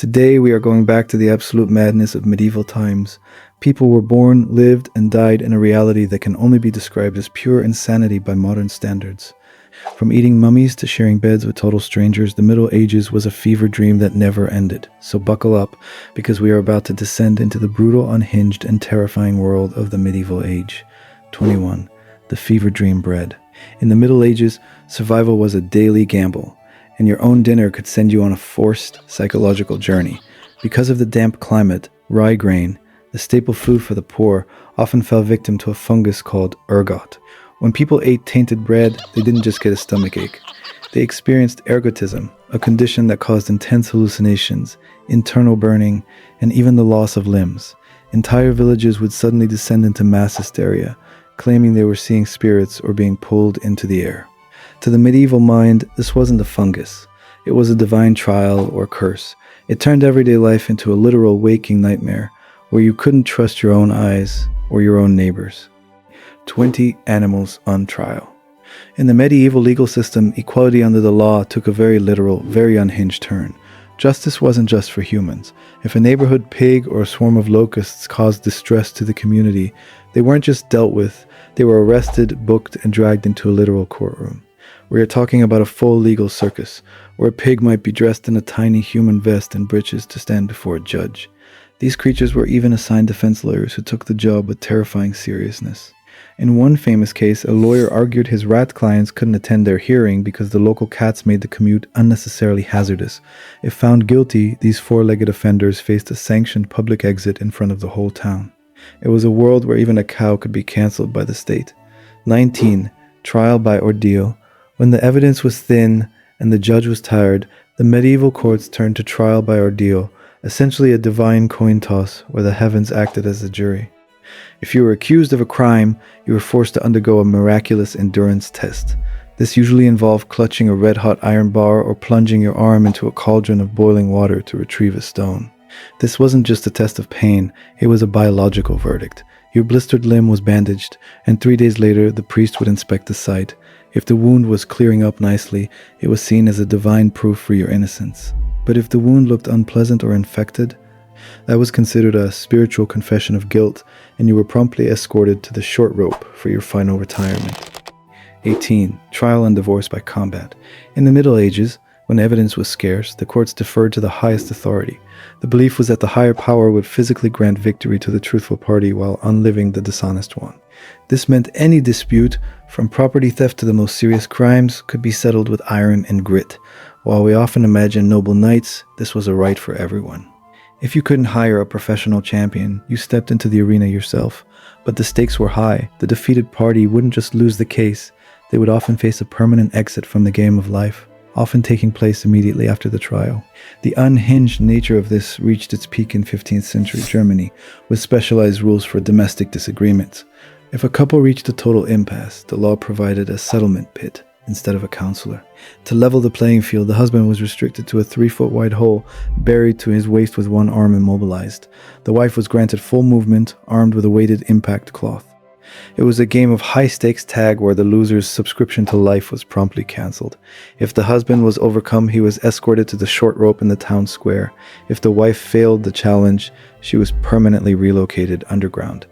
Today we are going back to the absolute madness of medieval times. People were born, lived, and died in a reality that can only be described as pure insanity by modern standards. From eating mummies to sharing beds with total strangers, the Middle Ages was a fever dream that never ended. So buckle up, because we are about to descend into the brutal, unhinged, and terrifying world of the medieval age. 21. The fever dream bred. In the Middle Ages, survival was a daily gamble, and your own dinner could send you on a forced psychological journey. Because of the damp climate, rye grain, the staple food for the poor, often fell victim to a fungus called ergot. When people ate tainted bread, they didn't just get a stomachache. They experienced ergotism, a condition that caused intense hallucinations, internal burning, and even the loss of limbs. Entire villages would suddenly descend into mass hysteria, claiming they were seeing spirits or being pulled into the air. To the medieval mind, this wasn't a fungus. It was a divine trial or curse. It turned everyday life into a literal waking nightmare, where you couldn't trust your own eyes or your own neighbors. 20 animals on trial. In the medieval legal system, equality under the law took a very literal, very unhinged turn. Justice wasn't just for humans. If a neighborhood pig or a swarm of locusts caused distress to the community, they weren't just dealt with, they were arrested, booked, and dragged into a literal courtroom. We are talking about a full legal circus, where a pig might be dressed in a tiny human vest and breeches to stand before a judge. These creatures were even assigned defense lawyers who took the job with terrifying seriousness. In one famous case, a lawyer argued his rat clients couldn't attend their hearing because the local cats made the commute unnecessarily hazardous. If found guilty, these four-legged offenders faced a sanctioned public exit in front of the whole town. It was a world where even a cow could be cancelled by the state. 19. Trial by ordeal. When the evidence was thin and the judge was tired, the medieval courts turned to trial by ordeal, essentially a divine coin toss where the heavens acted as the jury. If you were accused of a crime, you were forced to undergo a miraculous endurance test. This usually involved clutching a red-hot iron bar or plunging your arm into a cauldron of boiling water to retrieve a stone. This wasn't just a test of pain, it was a biological verdict. Your blistered limb was bandaged, and 3 days later the priest would inspect the site. If the wound was clearing up nicely, it was seen as a divine proof for your innocence. But if the wound looked unpleasant or infected, that was considered a spiritual confession of guilt, and you were promptly escorted to the short rope for your final retirement. 18. Trial and divorce by combat. In the Middle Ages, when evidence was scarce, the courts deferred to the highest authority. The belief was that the higher power would physically grant victory to the truthful party while unliving the dishonest one. This meant any dispute, from property theft to the most serious crimes, could be settled with iron and grit. While we often imagine noble knights, this was a right for everyone. If you couldn't hire a professional champion, you stepped into the arena yourself. But the stakes were high. The defeated party wouldn't just lose the case, they would often face a permanent exit from the game of life, often taking place immediately after the trial. The unhinged nature of this reached its peak in 15th century Germany, with specialized rules for domestic disagreements. If a couple reached a total impasse, the law provided a settlement pit instead of a counselor. To level the playing field, the husband was restricted to a 3-foot wide hole, buried to his waist with one arm immobilized. The wife was granted full movement, armed with a weighted impact cloth. It was a game of high-stakes tag where the loser's subscription to life was promptly cancelled. If the husband was overcome, he was escorted to the short rope in the town square. If the wife failed the challenge, she was permanently relocated underground.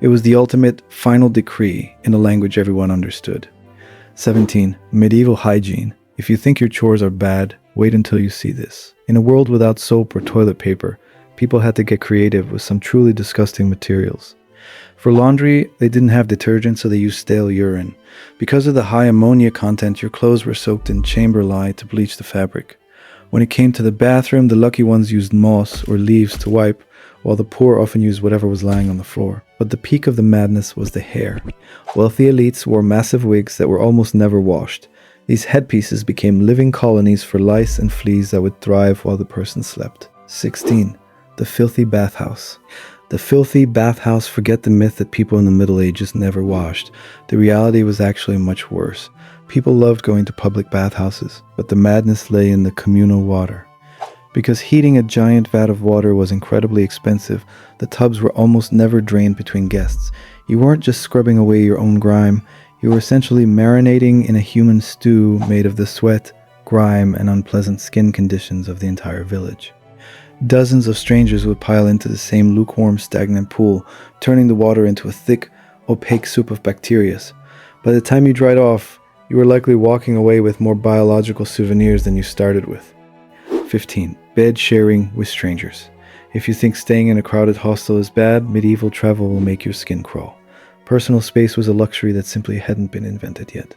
It was the ultimate final decree in a language everyone understood. 17. Medieval hygiene. If you think your chores are bad, wait until you see this. In a world without soap or toilet paper, people had to get creative with some truly disgusting materials. For laundry, they didn't have detergent, so they used stale urine. Because of the high ammonia content, your clothes were soaked in CHAMBER LYE to bleach the fabric. When it came to the bathroom, the lucky ones used moss or leaves to wipe, while the poor often used whatever was lying on the floor. But the peak of the madness was the hair. Wealthy elites wore massive wigs that were almost never washed. These headpieces became living colonies for lice and fleas that would thrive while the person slept. 16. The filthy bathhouse. The filthy bathhouse. Forget the myth that people in the Middle Ages never washed. The reality was actually much worse. People loved going to public bathhouses, but the madness lay in the communal water. Because heating a giant vat of water was incredibly expensive, the tubs were almost never drained between guests. You weren't just scrubbing away your own grime, you were essentially marinating in a human stew made of the sweat, grime, and unpleasant skin conditions of the entire village. Dozens of strangers would pile into the same lukewarm, stagnant pool, turning the water into a thick, opaque soup of bacteria. By the time you dried off, you were likely walking away with more biological souvenirs than you started with. 15. Bed sharing with strangers. If you think staying in a crowded hostel is bad, medieval travel will make your skin crawl. Personal space was a luxury that simply hadn't been invented yet.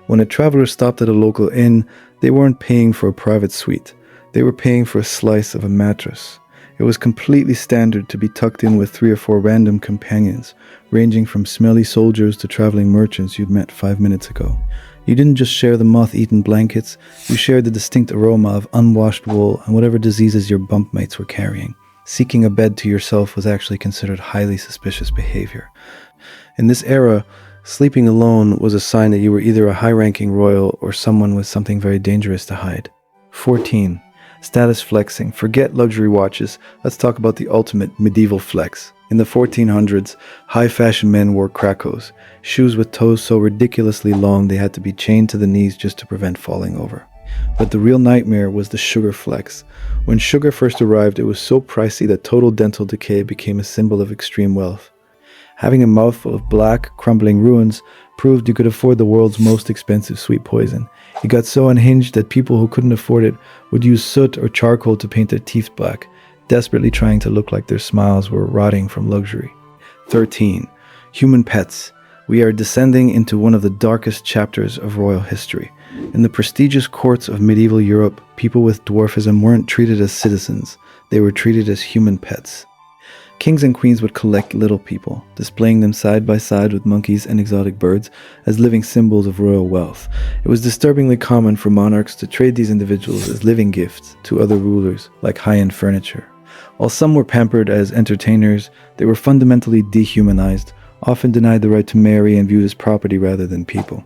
When a traveler stopped at a local inn, they weren't paying for a private suite. They were paying for a slice of a mattress. It was completely standard to be tucked in with 3 or 4 random companions, ranging from smelly soldiers to traveling merchants you'd met 5 minutes ago. You didn't just share the moth-eaten blankets, you shared the distinct aroma of unwashed wool and whatever diseases your bunkmates were carrying. Seeking a bed to yourself was actually considered highly suspicious behavior. In this era, sleeping alone was a sign that you were either a high-ranking royal or someone with something very dangerous to hide. 14. Status flexing. Forget luxury watches. Let's talk about the ultimate medieval flex. In the 1400s, high-fashion men wore krakos, shoes with toes so ridiculously long they had to be chained to the knees just to prevent falling over. But the real nightmare was the sugar flex. When sugar first arrived, it was so pricey that total dental decay became a symbol of extreme wealth. Having a mouthful of black, crumbling ruins proved you could afford the world's most expensive sweet poison. It got so unhinged that people who couldn't afford it would use soot or charcoal to paint their teeth black, desperately trying to look like their smiles were rotting from luxury. 13. Human pets. We are descending into one of the darkest chapters of royal history. In the prestigious courts of medieval Europe, people with dwarfism weren't treated as citizens, they were treated as human pets. Kings and queens would collect little people, displaying them side by side with monkeys and exotic birds as living symbols of royal wealth. It was disturbingly common for monarchs to trade these individuals as living gifts to other rulers, like high-end furniture. While some were pampered as entertainers, they were fundamentally dehumanized, often denied the right to marry and viewed as property rather than people.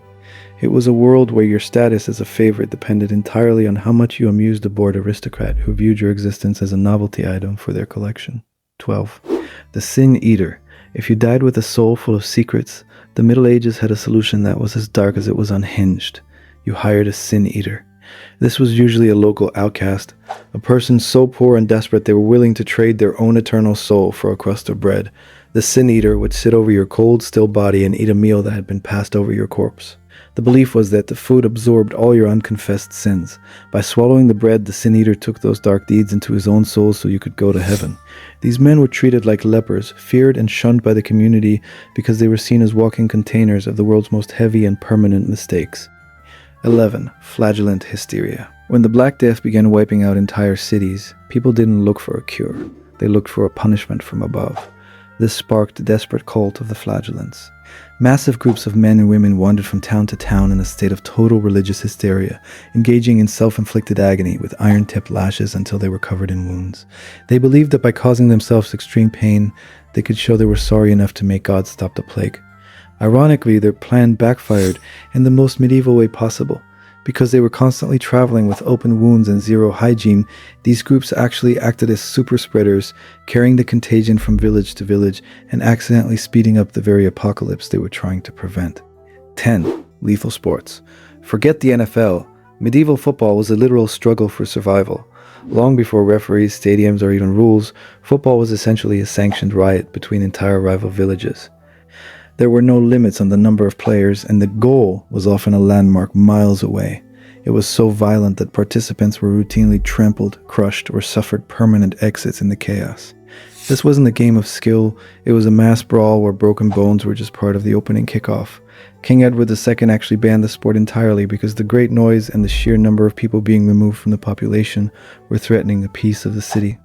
It was a world where your status as a favorite depended entirely on how much you amused a bored aristocrat who viewed your existence as a novelty item for their collection. 12. The Sin Eater. If you died with a soul full of secrets, the Middle Ages had a solution that was as dark as it was unhinged. You hired a Sin Eater. This was usually a local outcast, a person so poor and desperate they were willing to trade their own eternal soul for a crust of bread. The Sin Eater would sit over your cold, still body and eat a meal that had been passed over your corpse. The belief was that the food absorbed all your unconfessed sins. By swallowing the bread, the Sin Eater took those dark deeds into his own soul so you could go to heaven. These men were treated like lepers, feared and shunned by the community because they were seen as walking containers of the world's most heavy and permanent mistakes. 11. Flagellant hysteria. When the Black Death began wiping out entire cities, people didn't look for a cure. They looked for a punishment from above. This sparked a desperate cult of the flagellants. Massive groups of men and women wandered from town to town in a state of total religious hysteria, engaging in self-inflicted agony with iron-tipped lashes until they were covered in wounds. They believed that by causing themselves extreme pain, they could show they were sorry enough to make God stop the plague. Ironically, their plan backfired in the most medieval way possible. Because they were constantly traveling with open wounds and zero hygiene, these groups actually acted as super spreaders, carrying the contagion from village to village and accidentally speeding up the very apocalypse they were trying to prevent. 10. Lethal sports. Forget the NFL. Medieval football was a literal struggle for survival. Long before referees, stadiums, or even rules, football was essentially a sanctioned riot between entire rival villages. There were no limits on the number of players, and the goal was often a landmark miles away. It was so violent that participants were routinely trampled, crushed, or suffered permanent exits in the chaos. This wasn't a game of skill, it was a mass brawl where broken bones were just part of the opening kickoff. King Edward II actually banned the sport entirely because the great noise and the sheer number of people being removed from the population were threatening the peace of the city.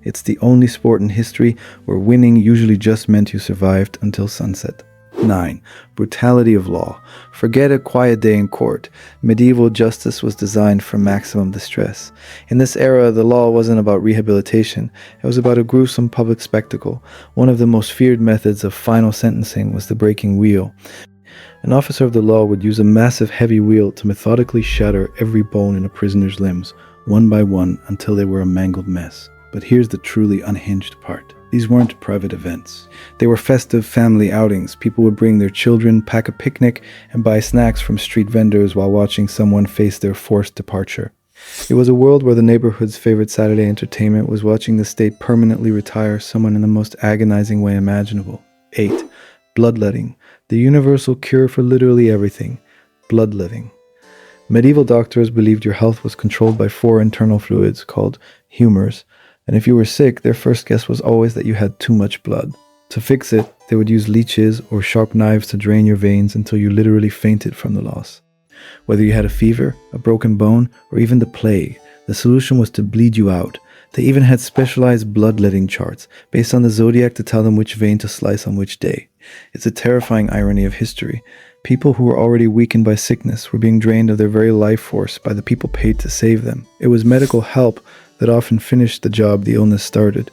It's the only sport in history where winning usually just meant you survived until sunset. 9. Brutality of law. Forget a quiet day in court. Medieval justice was designed for maximum distress. In this era, the law wasn't about rehabilitation. It was about a gruesome public spectacle. One of the most feared methods of final sentencing was the breaking wheel. An officer of the law would use a massive heavy wheel to methodically shatter every bone in a prisoner's limbs, one by one, until they were a mangled mess. But here's the truly unhinged part. These weren't private events. They were festive family outings. People would bring their children, pack a picnic, and buy snacks from street vendors while watching someone face their forced departure. It was a world where the neighborhood's favorite Saturday entertainment was watching the state permanently retire someone in the most agonizing way imaginable. 8. Bloodletting, the universal cure for literally everything. Bloodletting. Medieval doctors believed your health was controlled by 4 internal fluids called humors, and if you were sick, their first guess was always that you had too much blood. To fix it, they would use leeches or sharp knives to drain your veins until you literally fainted from the loss. Whether you had a fever, a broken bone, or even the plague, the solution was to bleed you out. They even had specialized bloodletting charts based on the zodiac to tell them which vein to slice on which day. It's a terrifying irony of history. People who were already weakened by sickness were being drained of their very life force by the people paid to save them. It was medical help that often finished the job the illness started.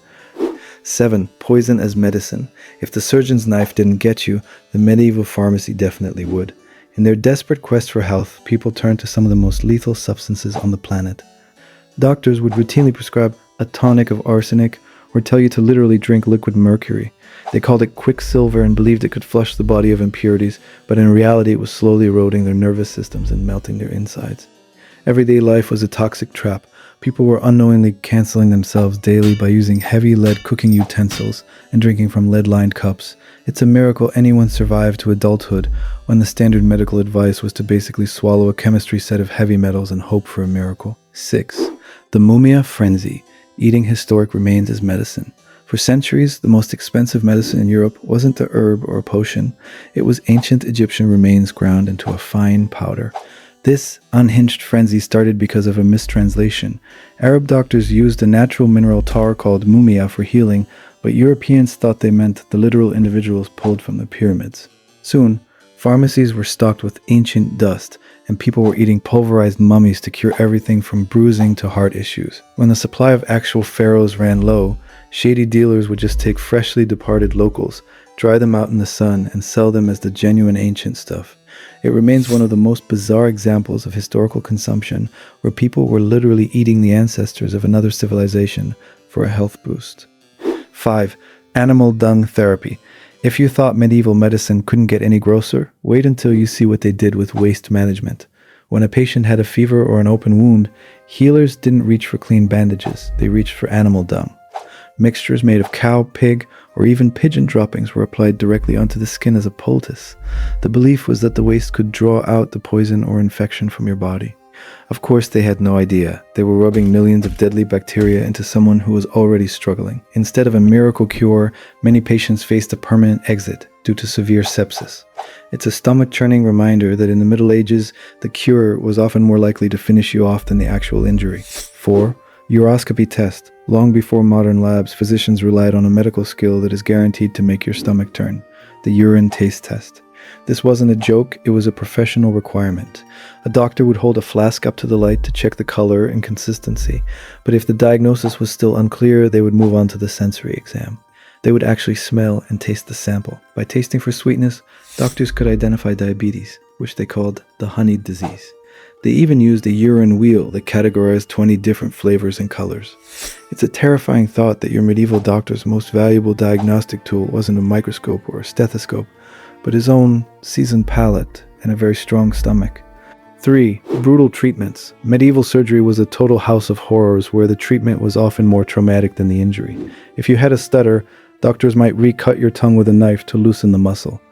7. Poison as medicine. If the surgeon's knife didn't get you, the medieval pharmacy definitely would. In their desperate quest for health, people turned to some of the most lethal substances on the planet. Doctors would routinely prescribe a tonic of arsenic or tell you to literally drink liquid mercury. They called it quicksilver and believed it could flush the body of impurities, but in reality it was slowly eroding their nervous systems and melting their insides. Everyday life was a toxic trap. People were unknowingly canceling themselves daily by using heavy lead cooking utensils and drinking from lead-lined cups. It's a miracle anyone survived to adulthood when the standard medical advice was to basically swallow a chemistry set of heavy metals and hope for a miracle. 6. The mumia frenzy, eating historic remains as medicine. For centuries, the most expensive medicine in Europe wasn't a herb or a potion. It was ancient Egyptian remains ground into a fine powder. This unhinged frenzy started because of a mistranslation. Arab doctors used a natural mineral tar called mumia for healing, but Europeans thought they meant the literal individuals pulled from the pyramids. Soon, pharmacies were stocked with ancient dust, and people were eating pulverized mummies to cure everything from bruising to heart issues. When the supply of actual pharaohs ran low, shady dealers would just take freshly departed locals, dry them out in the sun, and sell them as the genuine ancient stuff. It remains one of the most bizarre examples of historical consumption where people were literally eating the ancestors of another civilization for a health boost. 5. Animal dung therapy. If you thought medieval medicine couldn't get any grosser, wait until you see what they did with waste management. When a patient had a fever or an open wound, healers didn't reach for clean bandages, they reached for animal dung. Mixtures made of cow, pig, or even pigeon droppings were applied directly onto the skin as a poultice. The belief was that the waste could draw out the poison or infection from your body. Of course, they had no idea. They were rubbing millions of deadly bacteria into someone who was already struggling. Instead of a miracle cure, many patients faced a permanent exit due to severe sepsis. It's a stomach-churning reminder that in the Middle Ages, the cure was often more likely to finish you off than the actual injury. 4. Uroscopy test. Long before modern labs, physicians relied on a medical skill that is guaranteed to make your stomach turn: the urine taste test. This wasn't a joke, it was a professional requirement. A doctor would hold a flask up to the light to check the color and consistency, but if the diagnosis was still unclear, they would move on to the sensory exam. They would actually smell and taste the sample. By tasting for sweetness, doctors could identify diabetes, which they called the honeyed disease. They even used a urine wheel that categorized 20 different flavors and colors. It's a terrifying thought that your medieval doctor's most valuable diagnostic tool wasn't a microscope or a stethoscope, but his own seasoned palate and a very strong stomach. 3. Brutal treatments. Medieval surgery was a total house of horrors where the treatment was often more traumatic than the injury. If you had a stutter, doctors might recut your tongue with a knife to loosen the muscle.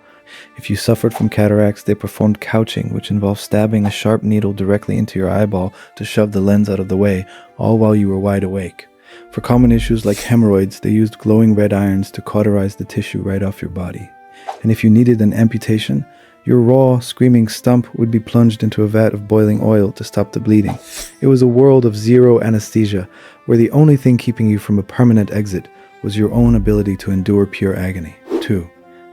If you suffered from cataracts, they performed couching, which involved stabbing a sharp needle directly into your eyeball to shove the lens out of the way, all while you were wide awake. For common issues like hemorrhoids, they used glowing red irons to cauterize the tissue right off your body. And if you needed an amputation, your raw, screaming stump would be plunged into a vat of boiling oil to stop the bleeding. It was a world of zero anesthesia, where the only thing keeping you from a permanent exit was your own ability to endure pure agony. 2.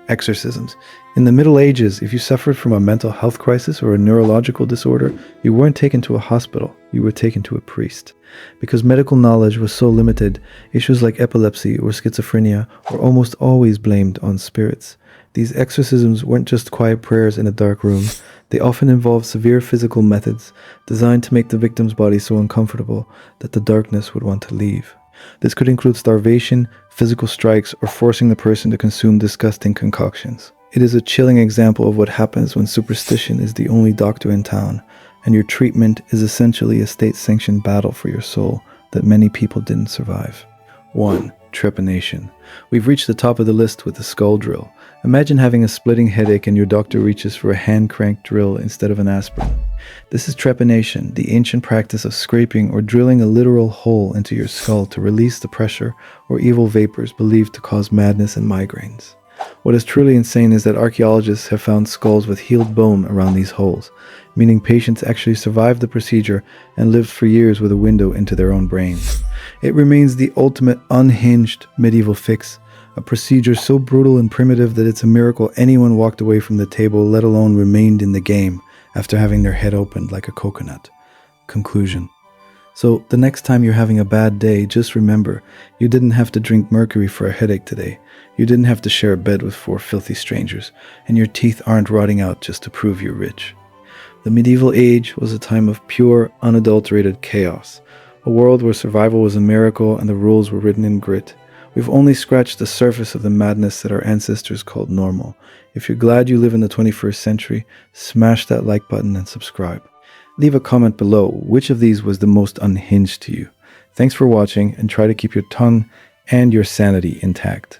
Exorcisms. In the Middle Ages, if you suffered from a mental health crisis or a neurological disorder, you weren't taken to a hospital, you were taken to a priest. Because medical knowledge was so limited, issues like epilepsy or schizophrenia were almost always blamed on spirits. These exorcisms weren't just quiet prayers in a dark room. They often involved severe physical methods designed to make the victim's body so uncomfortable that the darkness would want to leave. This could include starvation, physical strikes, or forcing the person to consume disgusting concoctions. It is a chilling example of what happens when superstition is the only doctor in town, and your treatment is essentially a state-sanctioned battle for your soul that many people didn't survive. 1. Trepanation. We've reached the top of the list with the skull drill. Imagine having a splitting headache and your doctor reaches for a hand-cranked drill instead of an aspirin. This is trepanation, the ancient practice of scraping or drilling a literal hole into your skull to release the pressure or evil vapors believed to cause madness and migraines. What is truly insane is that archaeologists have found skulls with healed bone around these holes, meaning patients actually survived the procedure and lived for years with a window into their own brains. It remains the ultimate unhinged medieval fix, a procedure so brutal and primitive that it's a miracle anyone walked away from the table, let alone remained in the game after having their head opened like a coconut. Conclusion. So the next time you're having a bad day, just remember, you didn't have to drink mercury for a headache today. You didn't have to share a bed with 4 filthy strangers, and your teeth aren't rotting out just to prove you're rich. The medieval age was a time of pure, unadulterated chaos, a world where survival was a miracle and the rules were written in grit. We've only scratched the surface of the madness that our ancestors called normal. If you're glad you live in the 21st century, smash that like button and subscribe. Leave a comment below which of these was the most unhinged to you. Thanks for watching, and try to keep your tongue and your sanity intact.